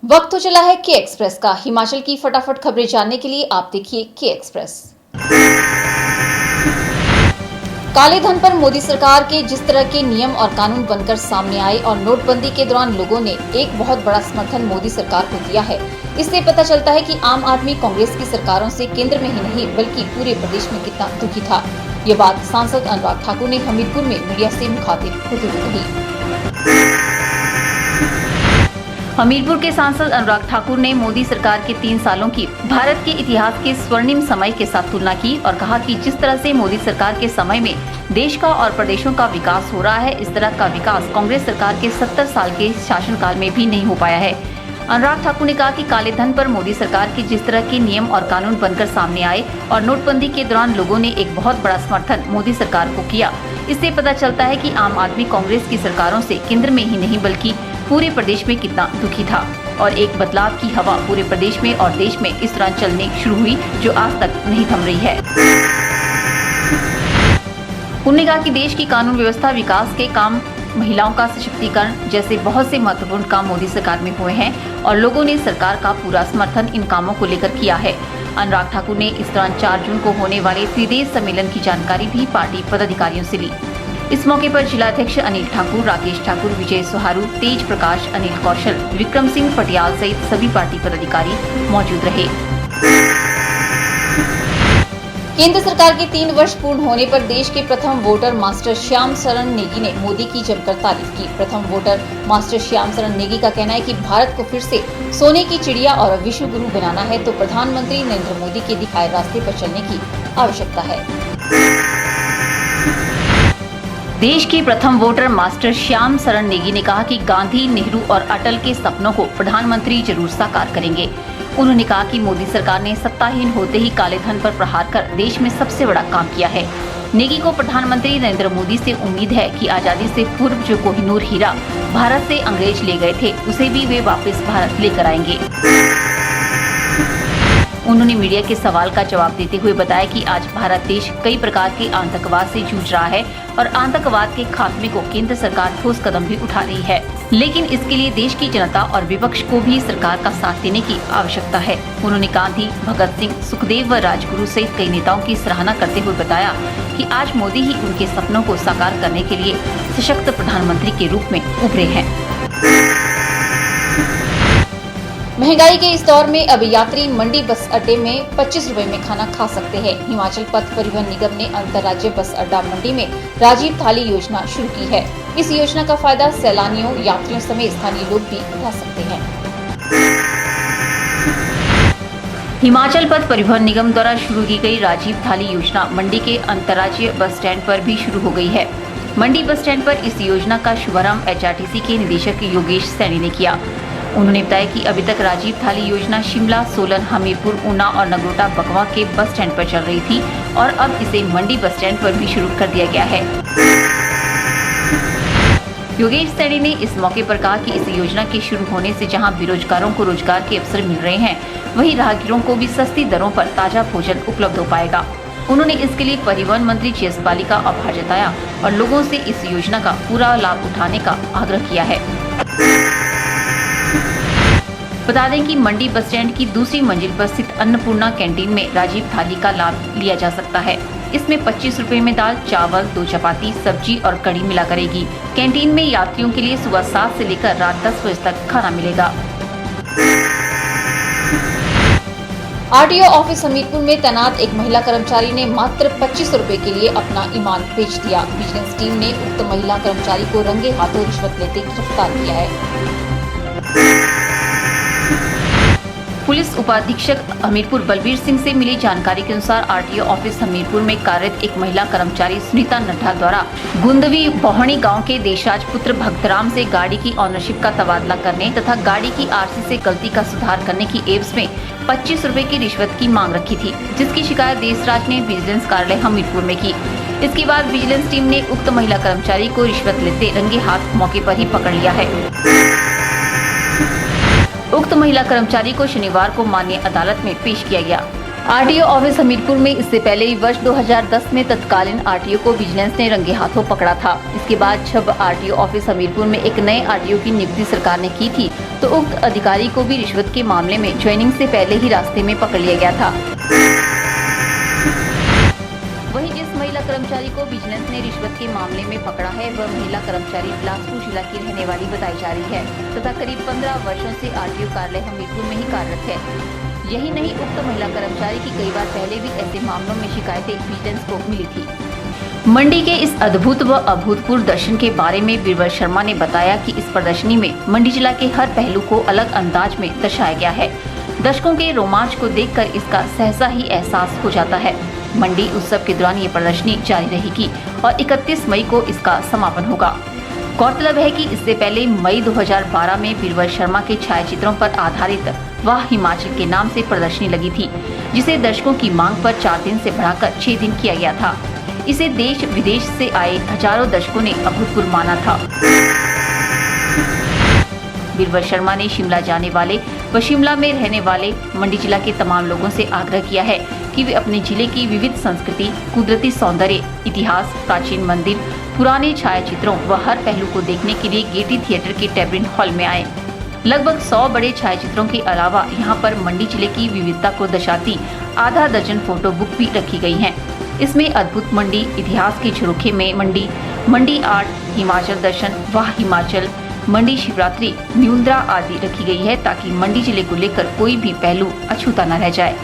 वक्त तो चला है के एक्सप्रेस का। हिमाचल की फटाफट खबरें जानने के लिए आप देखिए के एक्सप्रेस। काले धन पर मोदी सरकार के जिस तरह के नियम और कानून बनकर सामने आए और नोटबंदी के दौरान लोगों ने एक बहुत बड़ा समर्थन मोदी सरकार को दिया है, इससे पता चलता है कि आम आदमी कांग्रेस की सरकारों से केंद्र में ही नहीं बल्कि पूरे प्रदेश में कितना दुखी था। ये बात सांसद अनुराग ठाकुर ने हमीरपुर में मीडिया से मुखातिब होते हुए कही। हमीरपुर के सांसद अनुराग ठाकुर ने मोदी सरकार के 3 सालों की भारत के इतिहास के स्वर्णिम समय के साथ तुलना की और कहा कि जिस तरह से मोदी सरकार के समय में देश का और प्रदेशों का विकास हो रहा है, इस तरह का विकास कांग्रेस सरकार के 70 साल के शासनकाल में भी नहीं हो पाया है। अनुराग ठाकुर ने कहा कि काले धन पर मोदी सरकार के जिस तरह के नियम और कानून बनकर सामने आए और नोटबंदी के दौरान लोगों ने एक बहुत बड़ा समर्थन मोदी सरकार को किया, इससे पता चलता है कि आम आदमी कांग्रेस की सरकारों से केंद्र में ही नहीं बल्कि पूरे प्रदेश में कितना दुखी था और एक बदलाव की हवा पूरे प्रदेश में और देश में इस तरह चलने शुरू हुई जो आज तक नहीं थम रही है। उन्होंने कहा कि देश की कानून व्यवस्था, विकास के काम, महिलाओं का सशक्तिकरण जैसे बहुत से महत्वपूर्ण काम मोदी सरकार में हुए हैं और लोगों ने सरकार का पूरा समर्थन इन कामों को लेकर किया है। अनुराग ठाकुर ने इस दौरान 4 जून को होने वाले त्रिदेश सम्मेलन की जानकारी भी पार्टी पदाधिकारियों से ली। इस मौके पर जिलाध्यक्ष अनिल ठाकुर, राकेश ठाकुर, विजय सुहारू, तेज प्रकाश, अनिल कौशल, विक्रम सिंह पटियाल सहित सभी पार्टी पदाधिकारी मौजूद रहे। केंद्र सरकार के 3 वर्ष पूर्ण होने पर देश के प्रथम वोटर मास्टर श्याम शरण नेगी ने मोदी की जमकर तारीफ की। प्रथम वोटर मास्टर श्याम शरण नेगी का कहना है कि भारत को फिर से सोने की चिड़िया और विश्व गुरु बनाना है तो प्रधानमंत्री नरेंद्र मोदी के दिखाए रास्ते पर चलने की आवश्यकता है। देश के प्रथम वोटर मास्टर श्याम शरण नेगी ने कहा कि गांधी, नेहरू और अटल के सपनों को प्रधानमंत्री जरूर साकार करेंगे। उन्होंने कहा कि मोदी सरकार ने सत्ताहीन होते ही काले धन पर प्रहार कर देश में सबसे बड़ा काम किया है। नेगी को प्रधानमंत्री नरेंद्र मोदी से उम्मीद है कि आजादी से पूर्व जो कोहिनूर हीरा भारत से अंग्रेज ले गए थे, उसे भी वे वापस भारत लेकर आएंगे। उन्होंने मीडिया के सवाल का जवाब देते हुए बताया कि आज भारत देश कई प्रकार के आतंकवाद से जूझ रहा है और आतंकवाद के खात्मे को केंद्र सरकार ठोस कदम भी उठा रही है, लेकिन इसके लिए देश की जनता और विपक्ष को भी सरकार का साथ देने की आवश्यकता है। उन्होंने गांधी, भगत सिंह, सुखदेव व राजगुरु सहित कई नेताओं की सराहना करते हुए बताया कि आज मोदी ही उनके सपनों को साकार करने के लिए सशक्त प्रधानमंत्री के रूप में उभरे हैं। महंगाई के इस दौर में अब यात्री मंडी बस अड्डे में 25 रुपए में खाना खा सकते हैं। हिमाचल पथ परिवहन निगम ने अंतर्राज्यीय बस अड्डा मंडी में राजीव थाली योजना शुरू की है। इस योजना का फायदा सैलानियों, यात्रियों समेत स्थानीय लोग भी उठा सकते हैं। हिमाचल पथ परिवहन निगम द्वारा शुरू की गई राजीव थाली योजना मंडी के अंतर्राज्यीय बस स्टैंड पर भी शुरू हो गई है। मंडी बस स्टैंड पर इस योजना का शुभारंभ HRTC के निदेशक योगेश सैनी ने किया। उन्होंने बताया कि अभी तक राजीव थाली योजना शिमला, सोलन, हमीरपुर, ऊना और नगरोटा बकवा के बस स्टैंड पर चल रही थी और अब इसे मंडी बस स्टैंड पर भी शुरू कर दिया गया है। योगेश सैनी ने इस मौके पर कहा कि इस योजना के शुरू होने से जहां बेरोजगारों को रोजगार के अवसर मिल रहे हैं, वहीं राहगीरों को भी सस्ती दरों पर ताजा भोजन उपलब्ध हो पाएगा। उन्होंने इसके लिए परिवहन मंत्री GS बाली का आभार जताया और लोगों से इस योजना का पूरा लाभ उठाने का आग्रह किया है। बता दें कि मंडी बस स्टैंड की दूसरी मंजिल पर स्थित अन्नपूर्णा कैंटीन में राजीव थाली का लाभ लिया जा सकता है। इसमें 25 रुपए में दाल, चावल, 2 चपाती, सब्जी और कढ़ी मिला करेगी। कैंटीन में यात्रियों के लिए सुबह 7 से लेकर रात 10 बजे तक खाना मिलेगा। RTO ऑफिस हमीरपुर में तैनात एक महिला कर्मचारी ने मात्र 25 रुपए के लिए अपना ईमान बेच दिया। विजिलेंस टीम ने उक्त महिला कर्मचारी को रंगे हाथों रिश्वत लेते गिरफ्तार किया है। पुलिस उपाधीक्षक हमीरपुर बलबीर सिंह से मिली जानकारी के अनुसार RTO ऑफिस हमीरपुर में कार्यरत एक महिला कर्मचारी सुनीता नड्डा द्वारा गुंदवी बोहणी गांव के देशराज पुत्र भक्तराम से गाड़ी की ऑनरशिप का तबादला करने तथा गाड़ी की RC से गलती का सुधार करने की एवज में 25 रुपए की रिश्वत की मांग रखी थी, जिसकी शिकायत देशराज ने विजिलेंस कार्यालय हमीरपुर में की। इसके बाद विजिलेंस टीम ने उक्त महिला कर्मचारी को रिश्वत लेते रंगे हाथ मौके पर ही पकड़ लिया है। उक्त महिला कर्मचारी को शनिवार को माननीय अदालत में पेश किया गया। आरटीओ ऑफिस हमीरपुर में इससे पहले ही वर्ष 2010 में तत्कालीन आरटीओ को विजिलेंस ने रंगे हाथों पकड़ा था। इसके बाद जब आरटीओ ऑफिस हमीरपुर में एक नए आरटीओ की नियुक्ति सरकार ने की थी तो उक्त अधिकारी को भी रिश्वत के मामले में ज्वाइनिंग से पहले ही रास्ते में पकड़ लिया गया था। वहीं जिस महिला कर्मचारी को विजिलेंस ने रिश्वत के मामले में पकड़ा है वह महिला कर्मचारी बिलासपुर जिला की रहने वाली बताई जा रही है तथा करीब 15 वर्षों से आरटीओ कार्यालय हमीरपुर में ही कार्यरत है। यही नहीं, उक्त महिला कर्मचारी की कई बार पहले भी ऐसे मामलों में शिकायतें विजिलेंस को मिली थी। मंडी के इस अद्भुत व अभूतपूर्व दर्शन के बारे में बीरबल शर्मा ने बताया कि इस प्रदर्शनी में मंडी जिला के हर पहलू को अलग अंदाज में दर्शाया गया है। दर्शकों के रोमांच को देखकर इसका सहसा ही एहसास हो जाता है। मंडी उत्सव के दौरान ये प्रदर्शनी जारी रहेगी और 31 मई को इसका समापन होगा। गौरतलब है कि इससे पहले मई 2012 में बीरबल शर्मा के छायाचित्रों पर आधारित वाह हिमाचल के नाम से प्रदर्शनी लगी थी, जिसे दर्शकों की मांग पर 4 दिन से बढ़ाकर 6 दिन किया गया था। इसे देश विदेश से आए हजारों दर्शकों ने अभूतपूर्व माना था। बीरबल शर्मा ने शिमला जाने वाले व शिमला में रहने वाले मंडी जिला के तमाम लोगों से आग्रह किया है कि वे अपने जिले की विविध संस्कृति, कुदरती सौंदर्य, इतिहास, प्राचीन मंदिर, पुराने छायाचित्रों व हर पहलू को देखने के लिए गेटी थिएटर के टैबरिन हॉल में आए। लगभग 100 बड़े छायाचित्रों के अलावा यहाँ पर मंडी जिले की विविधता को दर्शाती आधा दर्जन फोटो बुक भी रखी गई हैं। इसमें अद्भुत मंडी, इतिहास के झरोखे में मंडी, मंडी आर्ट, हिमाचल दर्शन, वाह हिमाचल, मंडी शिवरात्रि, म्यूंद्रा आदि रखी गई है ताकि मंडी जिले को लेकर कोई भी पहलू अछूता न रह जाए।